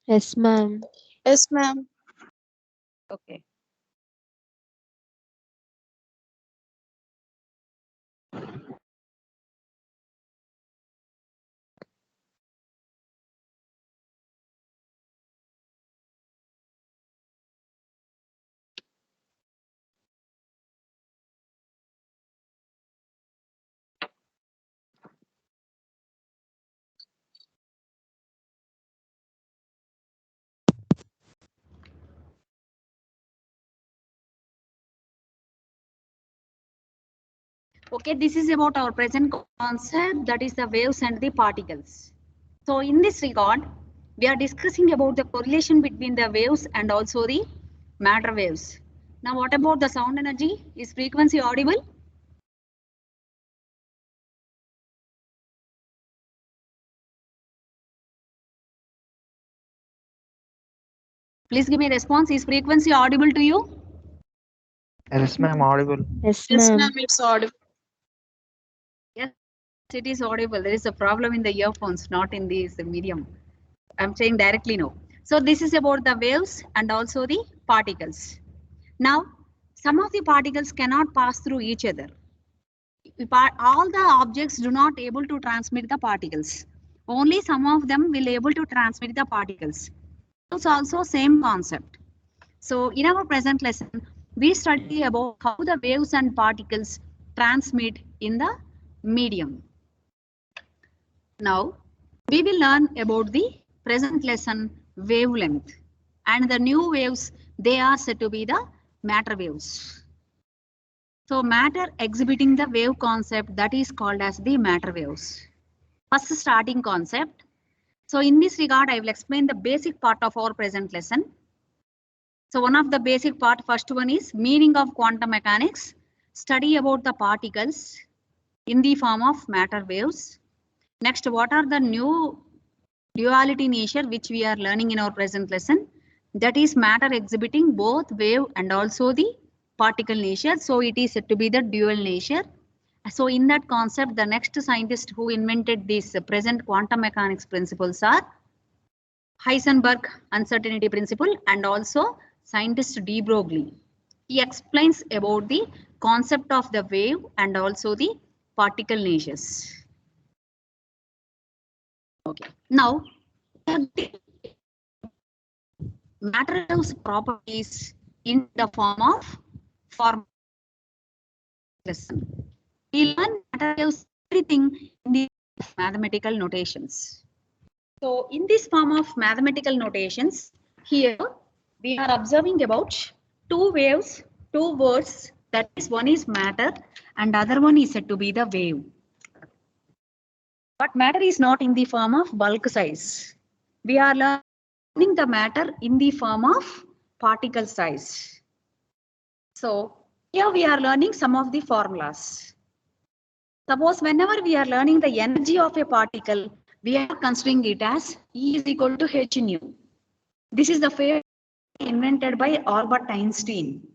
Yes, ma'am. Yes, ma'am. Okay. Okay, this is about our present concept, that is the waves and the particles. So in this regard, we are discussing about the correlation between the waves and also the matter waves. Now what about the sound energy? Is frequency audible? Please give me a response. Is frequency audible to you? Yes, ma'am, audible. Yes, Yes, ma'am. ma'am. It's audible. Yes, it is audible. There is a problem in the earphones, not in this medium. I'm saying directly no. So this is about the waves and also the particles. Now, some of the particles cannot pass through each other. All the objects do not able to transmit the particles. Only some of them will able to transmit the particles. It's also same concept. So in our present lesson, we study about how the waves and particles transmit in the medium. Now, we will learn about the present lesson wavelength, and the new waves, they are said to be the matter waves. So matter exhibiting the wave concept, that is called as the matter waves. First starting concept. So in this regard, I will explain the basic part of our present lesson. So one of the basic part, first one is meaning of quantum mechanics, study about the particles in the form of matter waves. Next, what are the new duality nature which we are learning in our present lesson? That is matter exhibiting both wave and also the particle nature. So it is said to be the dual nature. So in that concept, the next scientist who invented these present quantum mechanics principles are Heisenberg uncertainty principle and also scientist de Broglie. He explains about the concept of the wave and also the particle natures. Okay. Now, matter waves properties in the form of form lesson. We learn matter waves everything in the mathematical notations. So in this form of mathematical notations, here we are observing about two waves, two words. That is, one is matter and other one is said to be the wave. But matter is not in the form of bulk size. We are learning the matter in the form of particle size. So here we are learning some of the formulas. Suppose whenever we are learning the energy of a particle, we are considering it as E is equal to h nu. This is the phrase invented by Albert Einstein.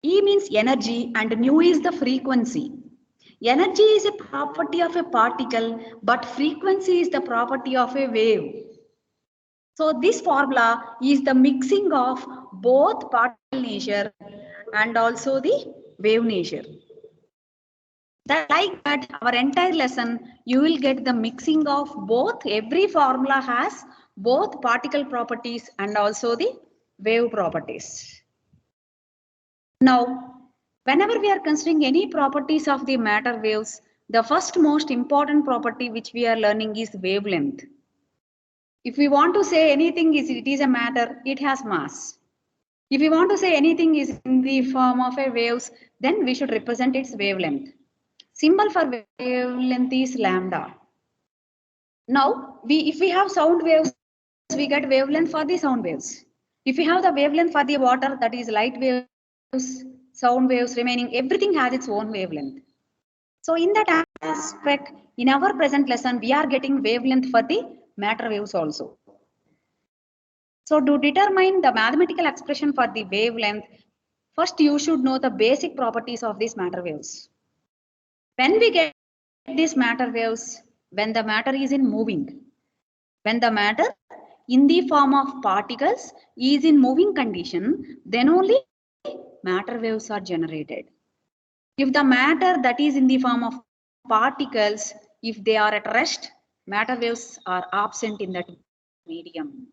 E means energy and nu is the frequency. Energy is a property of a particle, but frequency is the property of a wave. So this formula is the mixing of both particle nature and also the wave nature. That like that our entire lesson you will get the mixing of both. Every formula has both particle properties and also the wave properties. Now, whenever we are considering any properties of the matter waves, the first most important property which we are learning is wavelength. If we want to say anything is it is a matter, it has mass. If we want to say anything is in the form of a waves, then we should represent its wavelength. Symbol for wavelength is lambda. Now, if we have sound waves, we get wavelength for the sound waves. If we have the wavelength for the water, that is light waves, sound waves remaining, everything has its own wavelength. So in that aspect, in our present lesson, we are getting wavelength for the matter waves also. So to determine the mathematical expression for the wavelength, first you should know the basic properties of these matter waves. When we get these matter waves, when the matter is in moving, when the matter in the form of particles is in moving condition, then only matter waves are generated. If the matter that is in the form of particles, if they are at rest, matter waves are absent in that medium.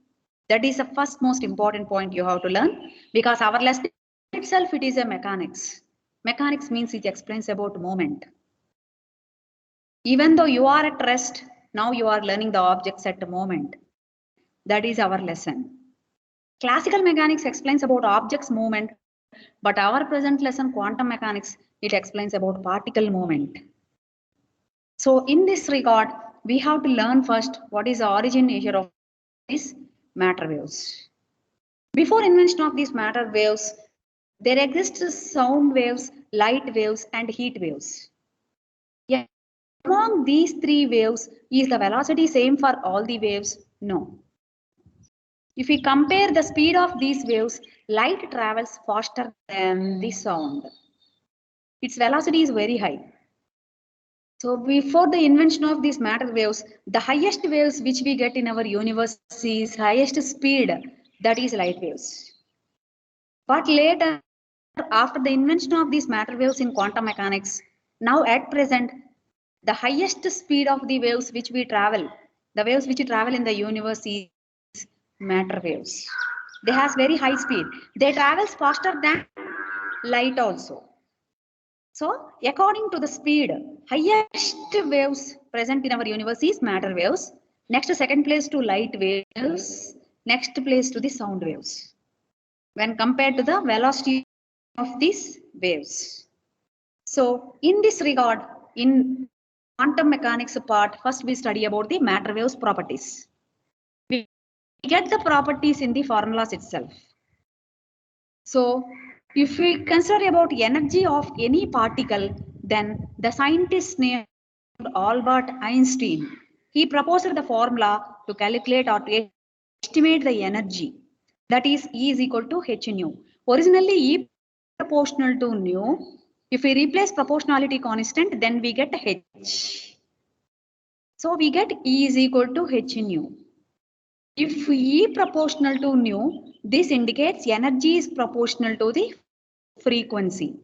That is the first most important point you have to learn, because our lesson itself, it is a mechanics. Mechanics means it explains about movement. Even though you are at rest, now you are learning the objects at the moment. That is our lesson. Classical mechanics explains about objects movement, but our present lesson, quantum mechanics, it explains about particle movement. So in this regard, we have to learn first what is the origin nature of these matter waves. Before invention of these matter waves, there existed sound waves, light waves, and heat waves. Yeah. Among these three waves, is the velocity same for all the waves? No. If we compare the speed of these waves, light travels faster than the sound. Its velocity is very high. So before the invention of these matter waves, the highest waves which we get in our universe is highest speed, that is light waves. But later, after the invention of these matter waves in quantum mechanics, now at present, the highest speed of the waves which we travel, the waves which travel in the universe is matter waves. They has very high speed. They travels faster than light also. So according to the speed, highest waves present in our universe is matter waves. Next, second place to light waves. Next place to the sound waves. When compared to the velocity of these waves. So in this regard, in quantum mechanics part, first we study about the matter waves properties. We get the properties in the formulas itself. So if we consider about energy of any particle, then the scientist named Albert Einstein, he proposed the formula to calculate or to estimate the energy, that is E is equal to h nu. Originally E proportional to nu. If we replace proportionality constant, then we get h. So we get E is equal to h nu. If E proportional to nu, this indicates energy is proportional to the frequency.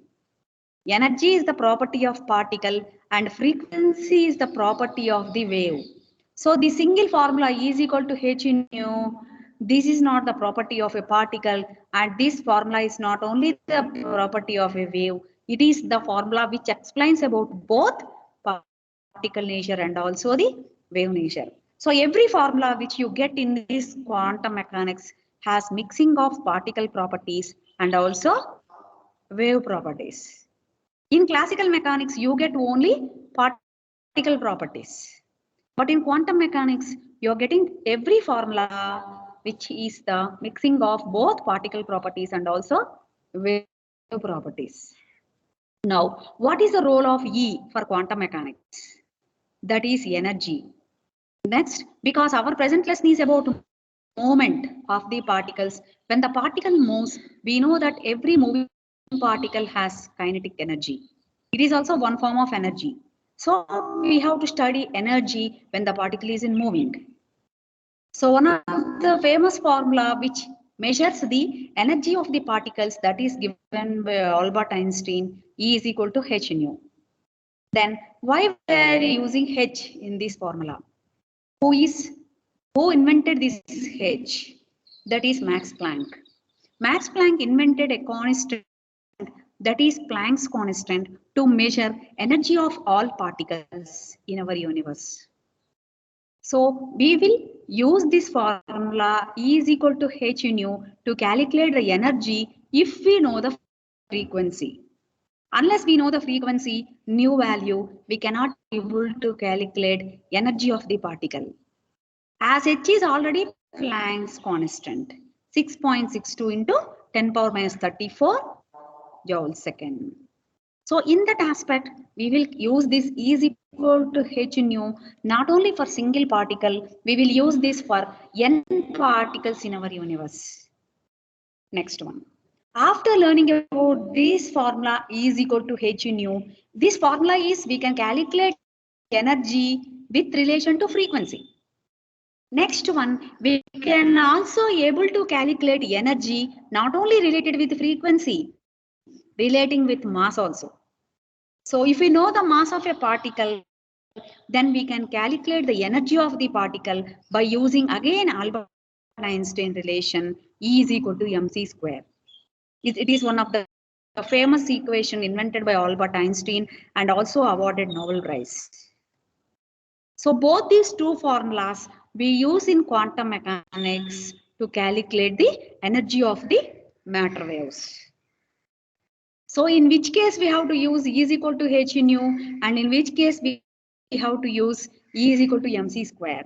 Energy is the property of particle and frequency is the property of the wave. So the single formula E is equal to h nu. This is not the property of a particle, and this formula is not only the property of a wave, it is the formula which explains about both particle nature and also the wave nature. So every formula which you get in this quantum mechanics has mixing of particle properties and also wave properties. In classical mechanics, you get only particle properties. But in quantum mechanics, you're getting every formula which is the mixing of both particle properties and also wave properties. Now, what is the role of E for quantum mechanics? That is energy. Next, because our present lesson is about movement of the particles. When the particle moves, we know that every moving particle has kinetic energy. It is also one form of energy. So we have to study energy when the particle is in moving. So one of the famous formula which measures the energy of the particles, that is given by Albert Einstein, E is equal to h nu. Then why we are using h in this formula? Who invented this h? That is Max Planck. Max Planck invented a constant, that is Planck's constant, to measure energy of all particles in our universe. So we will use this formula E is equal to h nu to calculate the energy if we know the frequency. Unless we know the frequency, nu value, we cannot be able to calculate energy of the particle. As h is already Planck's constant, 6.62 into 10 power minus 34 joule second. So in that aspect, we will use this E is equal to h nu not only for single particle, we will use this for n particles in our universe. Next one. After learning about this formula E is equal to h nu, this formula is we can calculate energy with relation to frequency. Next one, we can also able to calculate energy not only related with frequency, relating with mass also. So if we know the mass of a particle, then we can calculate the energy of the particle by using again Albert Einstein relation E is equal to mc square. It is one of the famous equation invented by Albert Einstein and also awarded Nobel Prize. So both these two formulas we use in quantum mechanics to calculate the energy of the matter waves. So in which case we have to use E is equal to h nu, and in which case we have to use E is equal to mc square.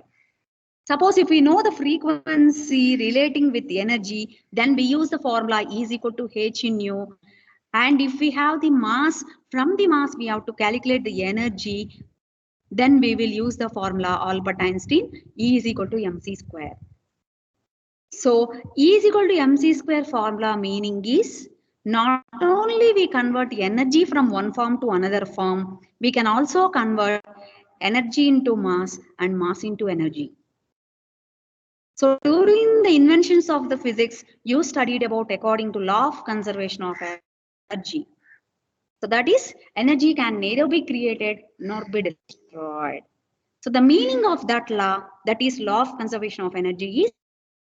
Suppose if we know the frequency relating with the energy, then we use the formula E is equal to h nu. And if we have the mass, from the mass we have to calculate the energy, then we will use the formula Albert Einstein E is equal to mc square. So E is equal to mc square formula meaning is not only we convert energy from one form to another form, we can also convert energy into mass and mass into energy. So during the inventions of the physics, you studied about according to law of conservation of energy. So that is energy can neither be created nor be destroyed. So the meaning of that law, that is law of conservation of energy,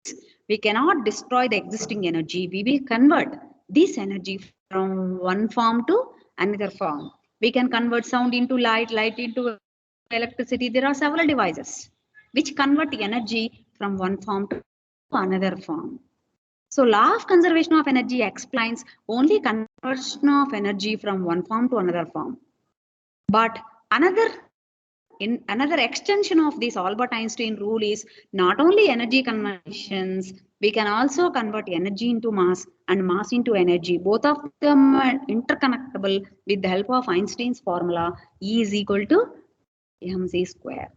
is we cannot destroy the existing energy. We will convert this energy from one form to another form. We can convert sound into light, light into electricity. There are several devices which convert energy from one form to another form. So law of conservation of energy explains only conversion of energy from one form to another form. But another extension of this Albert Einstein rule is not only energy conversions, we can also convert energy into mass and mass into energy. Both of them are interconnectable with the help of Einstein's formula E is equal to mc square.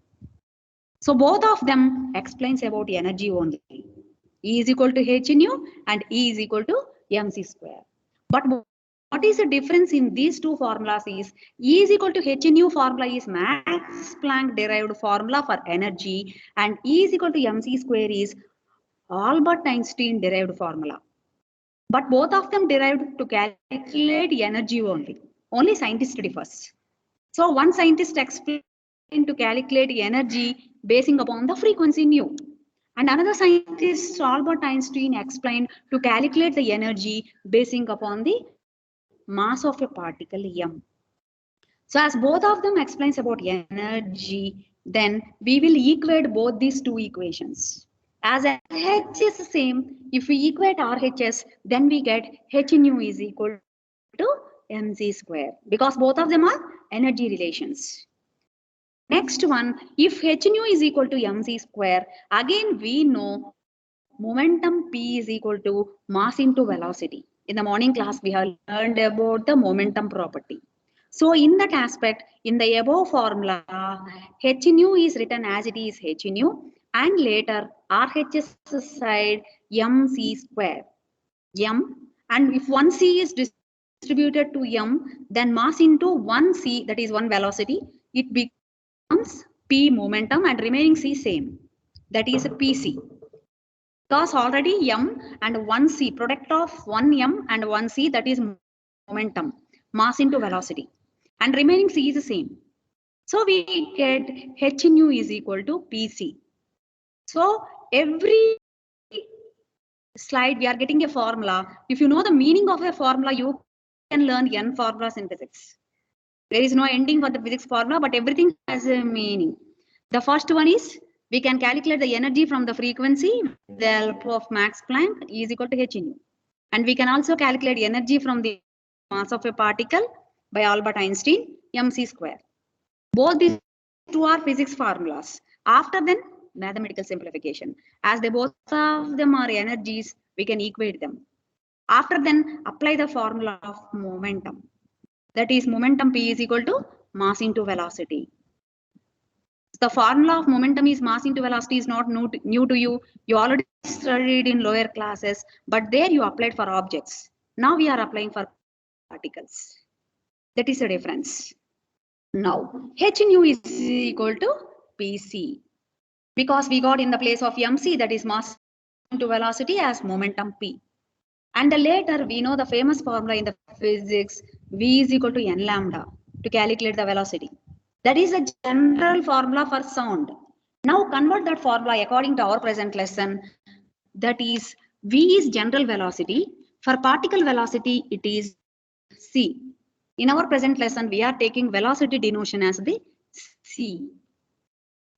So both of them explains about energy only. E is equal to h nu and E is equal to mc square. But what is the difference in these two formulas is E is equal to h nu formula is Max Planck derived formula for energy and E is equal to mc square is Albert Einstein derived formula. But both of them derived to calculate energy only. Only scientists differs. So one scientist explained to calculate energy basing upon the frequency nu. And another scientist, Albert Einstein, explained to calculate the energy basing upon the mass of a particle m. So as both of them explains about energy, then we will equate both these two equations. As H is the same, if we equate RHS, then we get H nu is equal to mc square because both of them are energy relations. Next one, if h nu is equal to mc square, again we know momentum P is equal to mass into velocity. In the morning class, we have learned about the momentum property. So in that aspect, in the above formula, h nu is written as it is h nu and later RHS side mc square. M, and if one c is distributed to m, then mass into one c, that is one velocity, it becomes p momentum and remaining c same, that is a pc. Because already m and one c, product of one m and one c, that is momentum, mass into velocity, and remaining c is the same. So we get h nu is equal to pc. So every slide we are getting a formula. If you know the meaning of a formula, you can learn n formulas in physics. There is no ending for the physics formula, but everything has a meaning. The first one is we can calculate the energy from the frequency with the help of Max Planck E is equal to h nu. And we can also calculate energy from the mass of a particle by Albert Einstein mc square. Both these two are physics formulas. After then, mathematical simplification. As they both of them are energies, we can equate them. After then, apply the formula of momentum. That is momentum P is equal to mass into velocity. The formula of momentum is mass into velocity is not new to you. You already studied in lower classes, but there you applied for objects. Now we are applying for particles. That is the difference. Now, h nu is equal to Pc. because we got in the place of mc, that is mass into velocity, as momentum p. And later we know the famous formula in the physics, v is equal to n lambda, to calculate the velocity. That is a general formula for sound. Now convert that formula according to our present lesson. That is, v is general velocity. For particle velocity, it is c. In our present lesson, we are taking velocity denotion as the c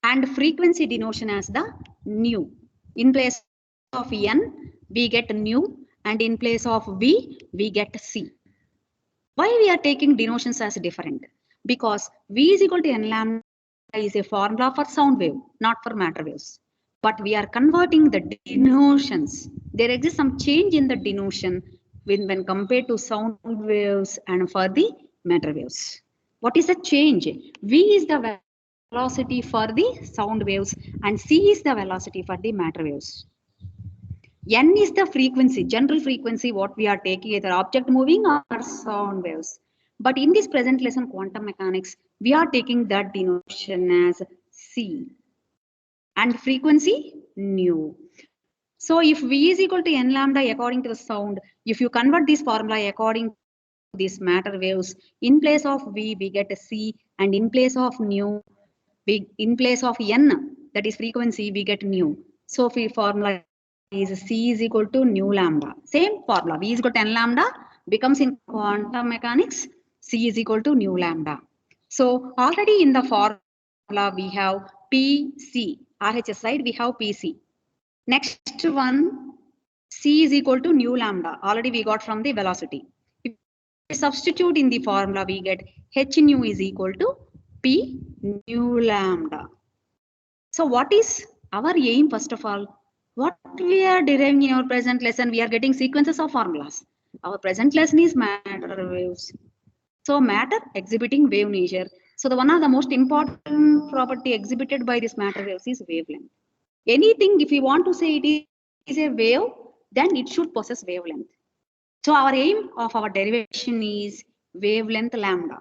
and frequency denotion as the nu. In place of n, we get nu, and in place of v, we get c. Why we are taking denotions as different? Because v is equal to n lambda is a formula for sound wave, not for matter waves. But we are converting the denotions. There exists some change in the denotion when compared to sound waves and for the matter waves. What is the change? V is the velocity for the sound waves and c is the velocity for the matter waves. N is the frequency, general frequency, what we are taking, either object moving or sound waves. But in this present lesson, quantum mechanics, we are taking that denotion as C and frequency nu. So if V is equal to n lambda according to the sound, if you convert this formula according to these matter waves, in place of V, we get a C, and in place of nu, in place of n, that is frequency, we get nu. So the formula is C is equal to nu lambda. Same formula, V is equal to n lambda becomes in quantum mechanics, C is equal to nu lambda. So already in the formula, we have PC. RHS side, we have PC. Next one, C is equal to nu lambda. Already we got from the velocity. If we substitute in the formula, we get H nu is equal to P nu lambda. So what is our aim first of all? What we are deriving in our present lesson, we are getting sequences of formulas. Our present lesson is matter waves. So matter exhibiting wave nature. So the one of the most important property exhibited by this matter waves is wavelength. Anything, if you want to say it is a wave, then it should possess wavelength. So our aim of our derivation is wavelength lambda.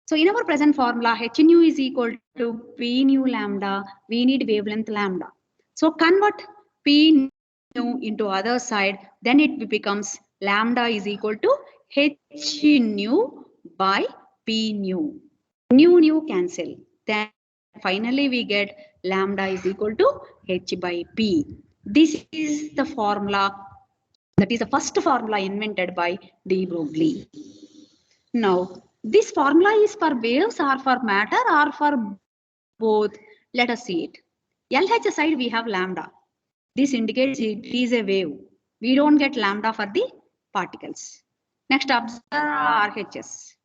So in our present formula, h nu is equal to p nu lambda. We need wavelength lambda. So convert p nu into other side, then it becomes lambda is equal to h nu by p nu. Nu cancel. Then finally we get lambda is equal to h by p. This is the formula, that is the first formula invented by de Broglie. Now, this formula is for waves or for matter or for both. Let us see it. LH side we have lambda. This indicates it is a wave. We don't get lambda for the particles. Next, observe RHS.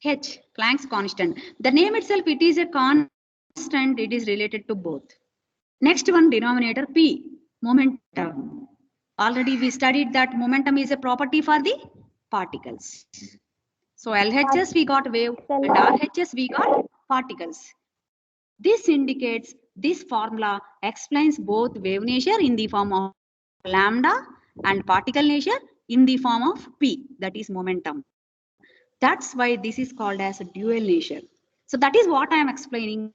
H, Planck's constant. The name itself, it is a constant. It is related to both. Next one, denominator P, momentum. Already we studied that momentum is a property for the particles. So LHS we got wave and RHS we got particles. This indicates, this formula explains both wave nature in the form of lambda and particle nature in the form of P, that is momentum. That's why this is called as a dual nature. So that is what I am explaining.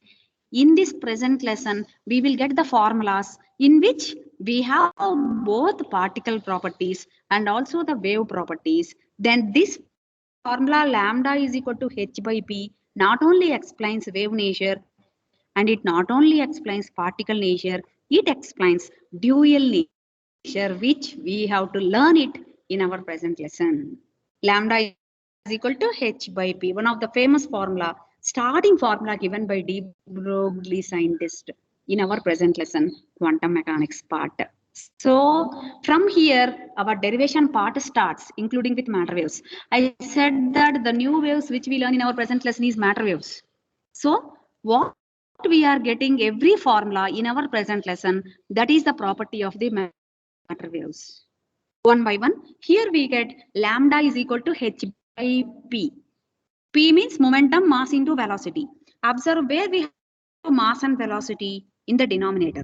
In this present lesson, we will get the formulas in which we have both particle properties and also the wave properties. Then this formula lambda is equal to h by p not only explains wave nature, and it not only explains particle nature, it explains dual nature, which we have to learn it in our present lesson. Lambda is equal to h by p, one of the famous formula, starting formula given by de Broglie scientist in our present lesson, quantum mechanics part. So from here, our derivation part starts, including with matter waves. I said that the new waves which we learn in our present lesson is matter waves. So what we are getting every formula in our present lesson, that is the property of the matter waves. One by one, here we get lambda is equal to h by p. P means momentum, mass into velocity. Observe where we have mass and velocity in the denominator.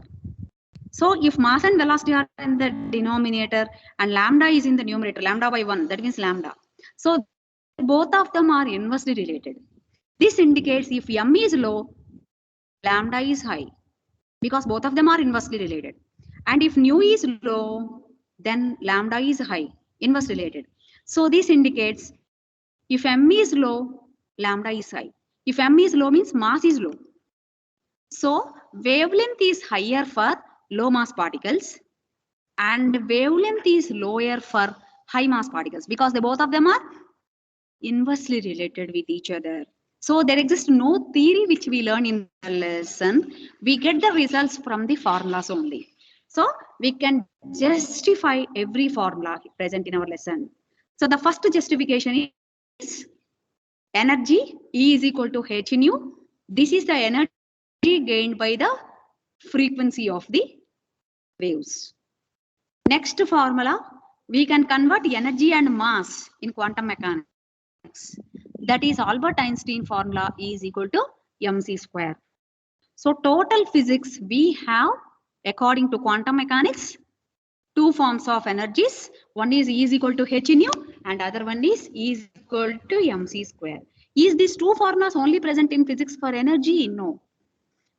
So if mass and velocity are in the denominator and lambda is in the numerator, lambda by 1, that means lambda. So both of them are inversely related. This indicates if m is low, lambda is high. because both of them are inversely related. And if nu is low, then lambda is high, inverse related. So this indicates if m is low, lambda is high. If m is low means mass is low. So wavelength is higher for low mass particles and wavelength is lower for high mass particles because they both of them are inversely related with each other. So there exists no theory which we learn in the lesson. We get the results from the formulas only. So we can justify every formula present in our lesson. So the first justification is energy E is equal to h nu. This is the energy gained by the frequency of the waves. Next formula, we can convert energy and mass in quantum mechanics. That is Albert Einstein formula E is equal to mc square. So total physics we have, according to quantum mechanics, two forms of energies. One is E is equal to h nu and other one is E is equal to mc square. Is these two formulas only present in physics for energy? No.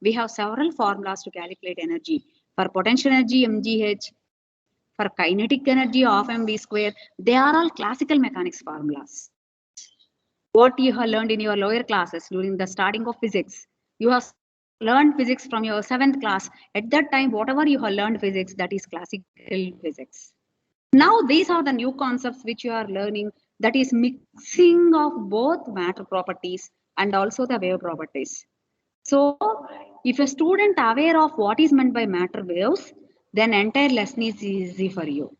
We have several formulas to calculate energy. For potential energy, mgh, for kinetic energy of mv square, they are all classical mechanics formulas. What you have learned in your lower classes during the starting of physics. You have learned physics from your 7th class. At that time, whatever you have learned physics, that is classical physics. Now, these are the new concepts which you are learning, that is mixing of both matter properties and also the wave properties. So, if a student aware of what is meant by matter waves, then entire lesson is easy for you.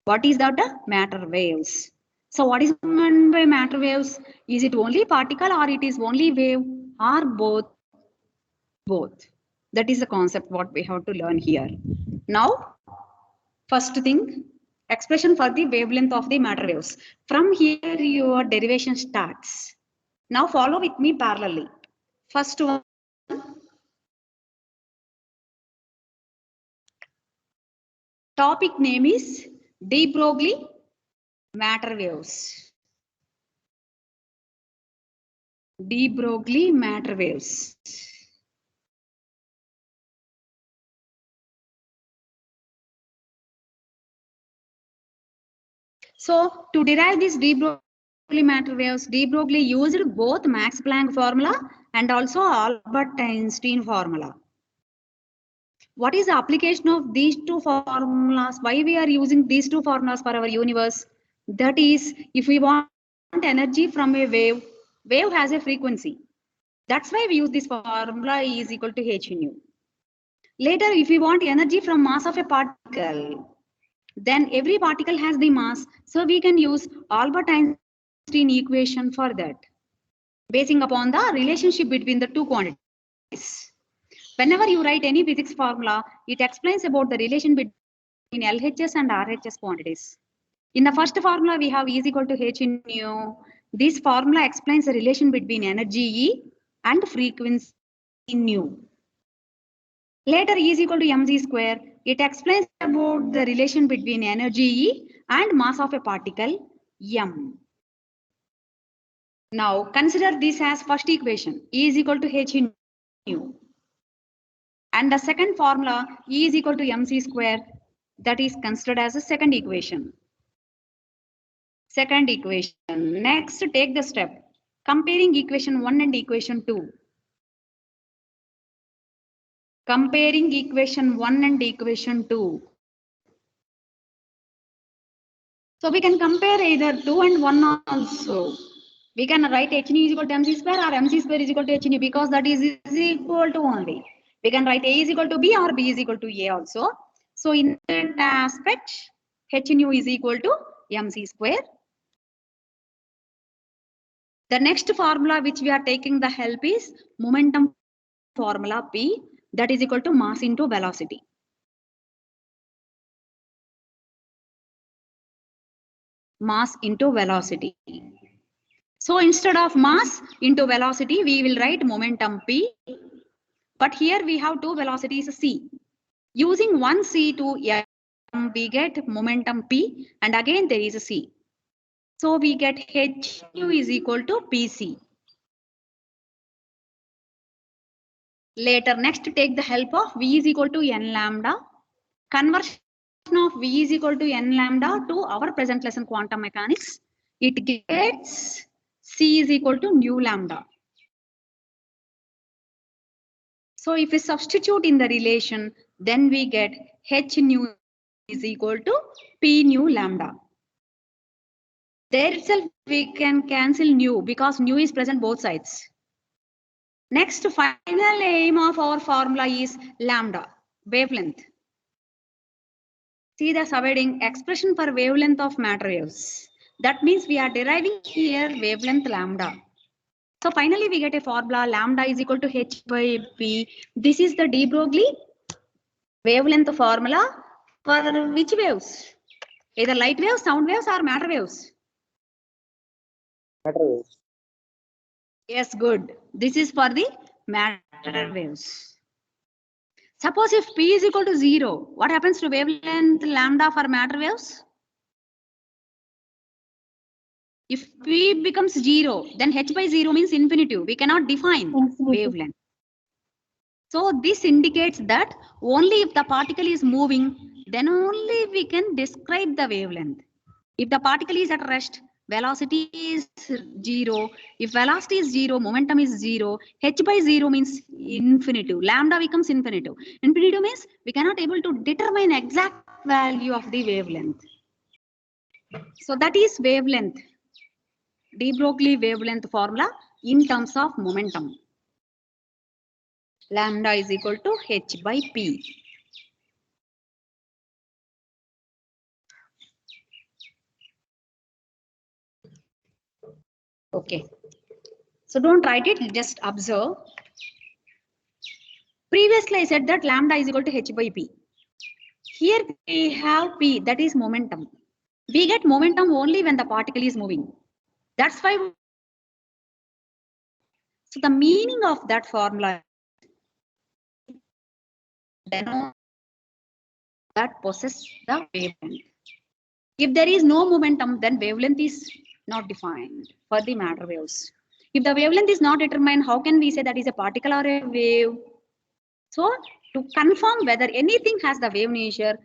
What is that? Matter waves. So what is meant by matter waves? Is it only particle or it is only wave or both? Both. That is the concept what we have to learn here. Now, first thing, expression for the wavelength of the matter waves. From here your derivation starts. Now follow with me parallelly. First one, topic name is de Broglie matter waves. De Broglie matter waves. So to derive this de Broglie matter waves, de Broglie used both Max Planck formula and also Albert Einstein formula. What is the application of these two formulas? Why we are using these two formulas for our universe? That is, if we want energy from a wave, wave has a frequency. That's why we use this formula E is equal to h nu. Later, if we want energy from mass of a particle, then every particle has the mass. So we can use Albert Einstein equation for that, basing upon the relationship between the two quantities. Whenever you write any physics formula, it explains about the relation between LHS and RHS quantities. In the first formula, we have E is equal to h nu. This formula explains the relation between energy E and frequency nu. Later, E is equal to mc square. It explains about the relation between energy E and mass of a particle m. Now, consider this as first equation. E is equal to h nu. And the second formula, E is equal to mc square, that is considered as a second equation. Second equation. Next, take the step. Comparing equation 1 and equation 2. Comparing equation 1 and equation 2. So we can compare either 2 and 1 also. We can write h nu is equal to mc square or mc square is equal to h nu because that is equal to only. We can write a is equal to b or b is equal to a also. So in that aspect, h nu is equal to mc square. The next formula which we are taking the help is momentum formula P, that is equal to mass into velocity. Mass into velocity. So instead of mass into velocity, we will write momentum P. But here we have two velocities C. Using one C to M, we get momentum P, and again there is a C. So we get h nu is equal to Pc. Later, next take the help of V is equal to n lambda. Conversion of V is equal to n lambda to our present lesson quantum mechanics. It gets C is equal to nu lambda. So if we substitute in the relation, then we get H nu is equal to P nu lambda. There itself we can cancel nu because nu is present both sides. Next, final aim of our formula is lambda, wavelength. See the subheading, expression for wavelength of matter waves. That means we are deriving here wavelength lambda. So finally we get a formula lambda is equal to H by P. This is the de Broglie wavelength formula for which waves? Either light waves, sound waves or matter waves? Matter waves. Yes, good. This is for the matter waves. Suppose if P is equal to 0, what happens to wavelength lambda for matter waves? If P becomes 0, then H by 0 means infinitive. We cannot define wavelength. So this indicates that only if the particle is moving, then only we can describe the wavelength. If the particle is at rest, velocity is 0. If velocity is 0, momentum is 0. H by 0 means infinitive. Lambda becomes infinitive. Infinitive means we cannot able to determine exact value of the wavelength. So that is wavelength. De Broglie wavelength formula in terms of momentum. Lambda is equal to H by P. Okay. So don't write it, just observe. Previously I said that lambda is equal to H by P. Here we have P, that is momentum. We get momentum only when the particle is moving. That's why. So the meaning of that formula denotes that possess the wavelength. If there is no momentum, then wavelength is not defined for the matter waves. If the wavelength is not determined, how can we say that is a particle or a wave? So to confirm whether anything has the wave nature,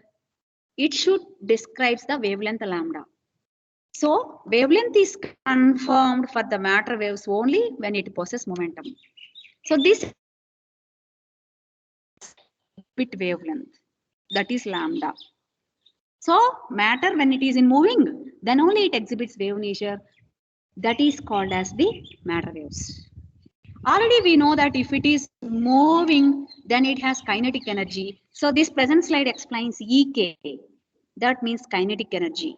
it should describe the wavelength lambda. So wavelength is confirmed for the matter waves only when it possesses momentum. So this bit wavelength, that is lambda. So matter when it is in moving, then only it exhibits wave nature. That is called as the matter waves. Already we know that if it is moving, then it has kinetic energy. So this present slide explains EK. That means kinetic energy.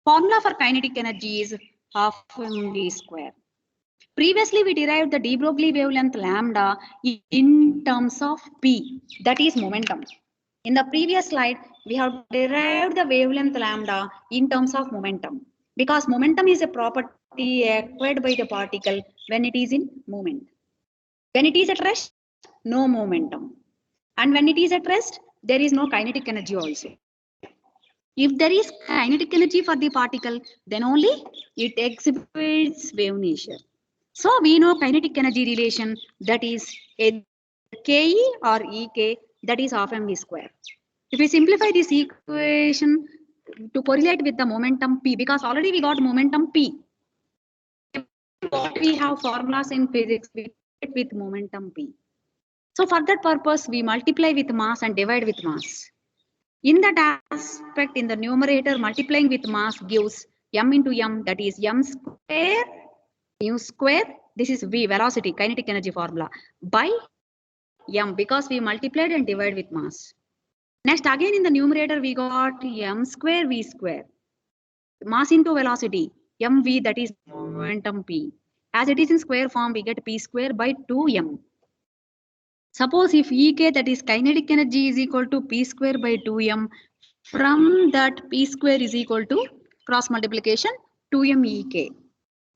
Formula for kinetic energy is half mv square. Previously, we derived the de Broglie wavelength lambda in terms of P, that is momentum. In the previous slide, we have derived the wavelength lambda in terms of momentum because momentum is a property acquired by the particle when it is in movement. When it is at rest, no momentum. And when it is at rest, there is no kinetic energy also. If there is kinetic energy for the particle, then only it exhibits wave nature. So we know kinetic energy relation, that is a Ke or Ek, that is half mv square. If we simplify this equation to correlate with the momentum P, because already we got momentum P. We have formulas in physics with momentum P. So for that purpose, we multiply with mass and divide with mass. In that aspect, in the numerator, multiplying with mass gives m into m, that is m square, mu square, this is V, velocity, kinetic energy formula, by m, because we multiplied and divided with mass. Next, again in the numerator, we got m square, V square. Mass into velocity, mv, that is momentum P. As it is in square form, we get P square by 2m. Suppose if Ek, that is kinetic energy, is equal to P square by 2m, from that P square is equal to cross multiplication 2m Ek.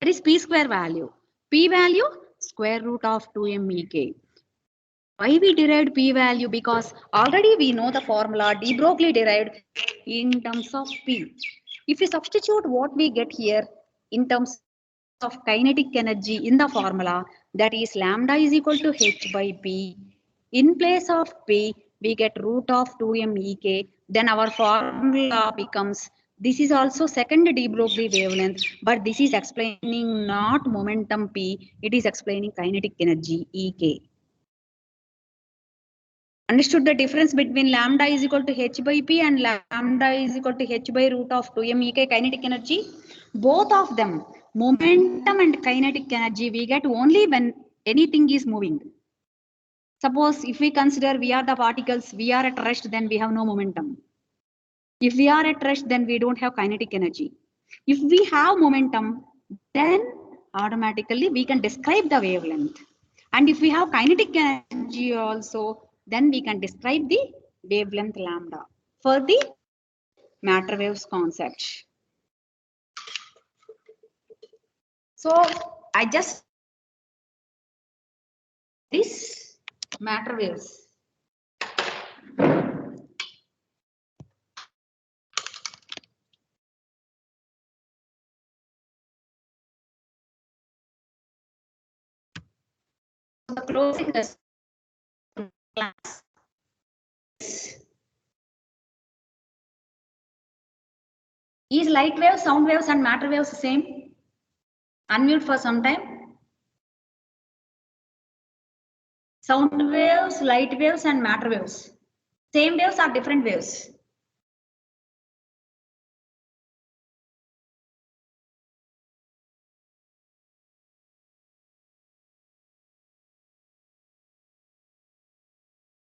That is P square value. P value square root of 2m Ek. Why we derived P value? Because already we know the formula de Broglie derived in terms of P. If we substitute what we get here in terms of kinetic energy in the formula, that is lambda is equal to H by P. In place of P, we get root of 2m ek. Then our formula becomes, this is also second de Broglie wavelength, but this is explaining not momentum P, it is explaining kinetic energy ek. Understood the difference between lambda is equal to h by p and lambda is equal to h by root of 2m ek kinetic energy? Both of them, momentum and kinetic energy, we get only when anything is moving. Suppose if we consider we are the particles, we are at rest, then we have no momentum. If we are at rest, then we don't have kinetic energy. If we have momentum, then automatically we can describe the wavelength. And if we have kinetic energy also, then we can describe the wavelength lambda for the matter waves concept. So I just this matter waves. The closing this class. Is light waves, sound waves, and matter waves the same? Unmute for some time. Sound waves, light waves, and matter waves. Same waves or different waves?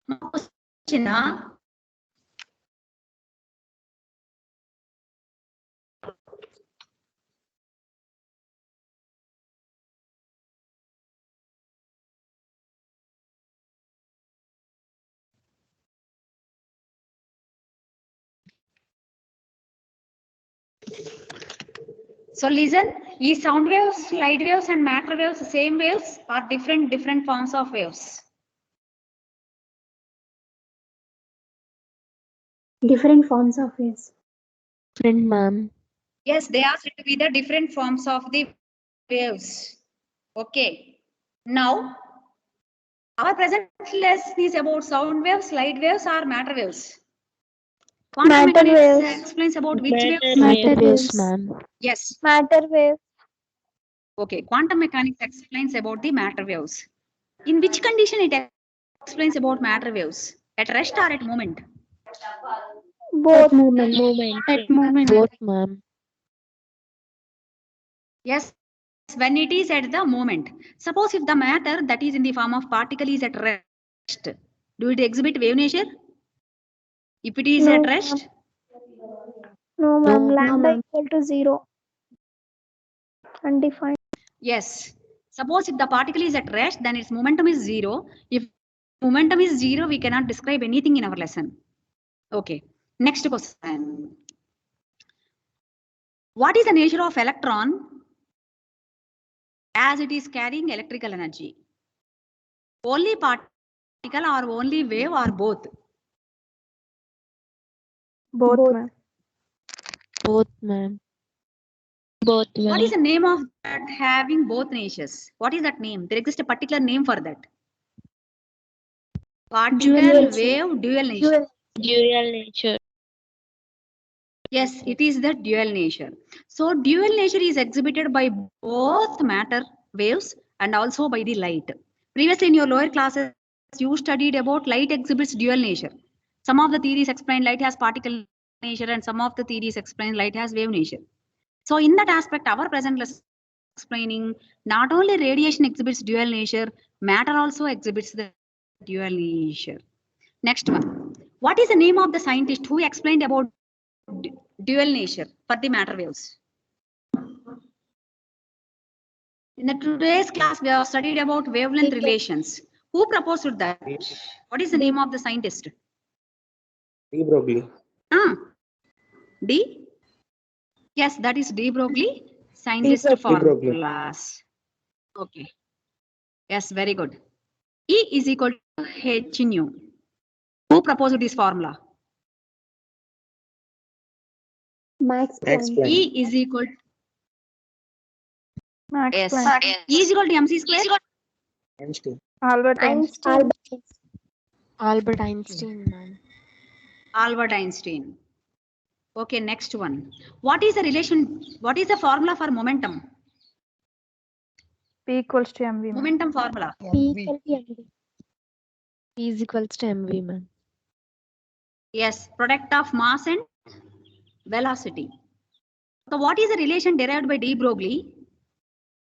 No question, huh? So listen, is sound waves, light waves, and matter waves the same waves or different forms of waves? Different forms of waves. Different, ma'am. Yes, they are said to be the different forms of the waves. Okay. Now, our present lesson is about sound waves, light waves, or matter waves. Quantum Matter mechanics waves. explains about which waves? Matter waves, waves. ma'am. Yes. Matter waves. Okay. Quantum mechanics explains about the matter waves. In which condition it explains about matter waves? At rest or at moment? Both. Moment. At moment. Both, ma'am. Yes, when it is at the moment. Suppose if the matter that is in the form of particle is at rest, do it exhibit wave nature? If it is No, at rest? No, ma'am. No. Lambda equal to 0. Undefined. Yes. Suppose if the particle is at rest, then its momentum is 0. If momentum is 0, we cannot describe anything in our lesson. Okay. Next question. What is the nature of electron as it is carrying electrical energy? Only particle or only wave or both? Both, ma'am. Both, ma'am. Both, ma'am. What is the name of that having both natures? What is that name? There exists a particular name for that. Particle, wave, dual nature. Dual nature. Yes, it is the dual nature. So dual nature is exhibited by both matter waves and also by the light. Previously in your lower classes, you studied about light exhibits dual nature. Some of the theories explain light has particle nature and some of the theories explain light has wave nature. So in that aspect, our present lesson explaining not only radiation exhibits dual nature, matter also exhibits the dual nature. Next one. What is the name of the scientist who explained about dual nature for the matter waves? In the today's class, we have studied about wavelength relations. Who proposed that? What is the name of the scientist? De Broglie. D? Yes, that is de Broglie, scientist De Broglie. formulas. Okay. Yes, very good. E is equal to h nu. Who proposed this formula? Max Max Planck. Planck. E is equal to Max yes. Planck. E is equal to mc square. Einstein. Albert Einstein. Albert Einstein, ma'am. Albert Einstein. Okay, next one. What is the formula for momentum? P equals to mv. ma'am. Momentum formula. P equal to mv. P is equals to mv, ma'am. Yes, product of mass and velocity. So what is the relation derived by de Broglie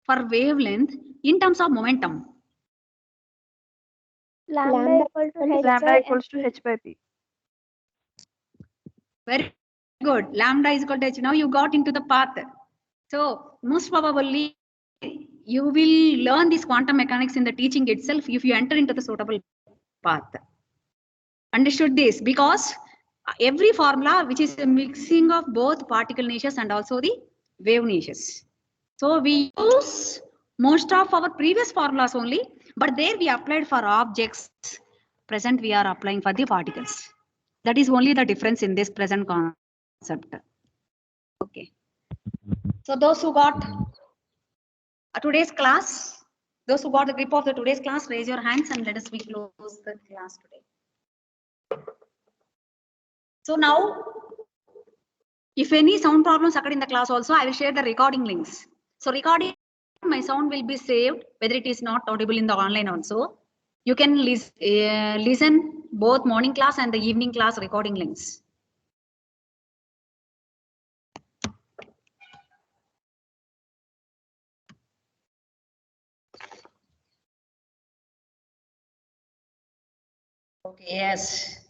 for wavelength in terms of momentum? Lambda equals to h by p. Very good. Lambda is equal to h. Now you got into the path. So most probably you will learn this quantum mechanics in the teaching itself if you enter into the suitable path. Understood this? Because every formula which is a mixing of both particle natures and also the wave natures. So we use most of our previous formulas only, but there we applied for objects. Present we are applying for the particles. That is only the difference in this present concept. Okay. So those who got today's class, those who got the grip of the today's class, raise your hands and let us close the class today. So now, if any sound problems occur in the class also, I will share the recording links. So recording, my sound will be saved, whether it is not audible in the online also. You can listen both morning class and the evening class recording links. Okay, yes.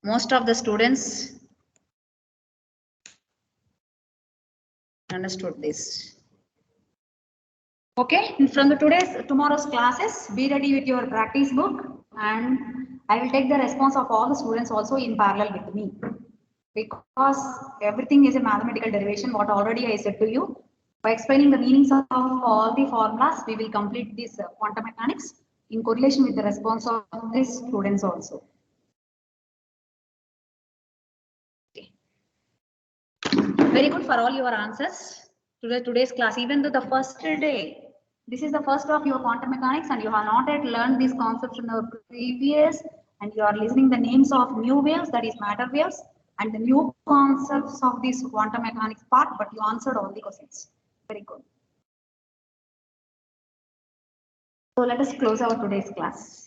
Most of the students understood this. Okay, from the tomorrow's classes, be ready with your practice book, and I will take the response of all the students also in parallel with me, because everything is a mathematical derivation. What already I said to you, by explaining the meanings of all the formulas, we will complete this quantum mechanics in correlation with the response of the students also. Okay. Very good for all your answers to today's class. Even though the first day, this is the first of your quantum mechanics and you have not yet learned these concepts in the previous, and you are listening the names of new waves, that is matter waves, and the new concepts of this quantum mechanics part, but you answered all the questions. Very good. So let us close our today's class.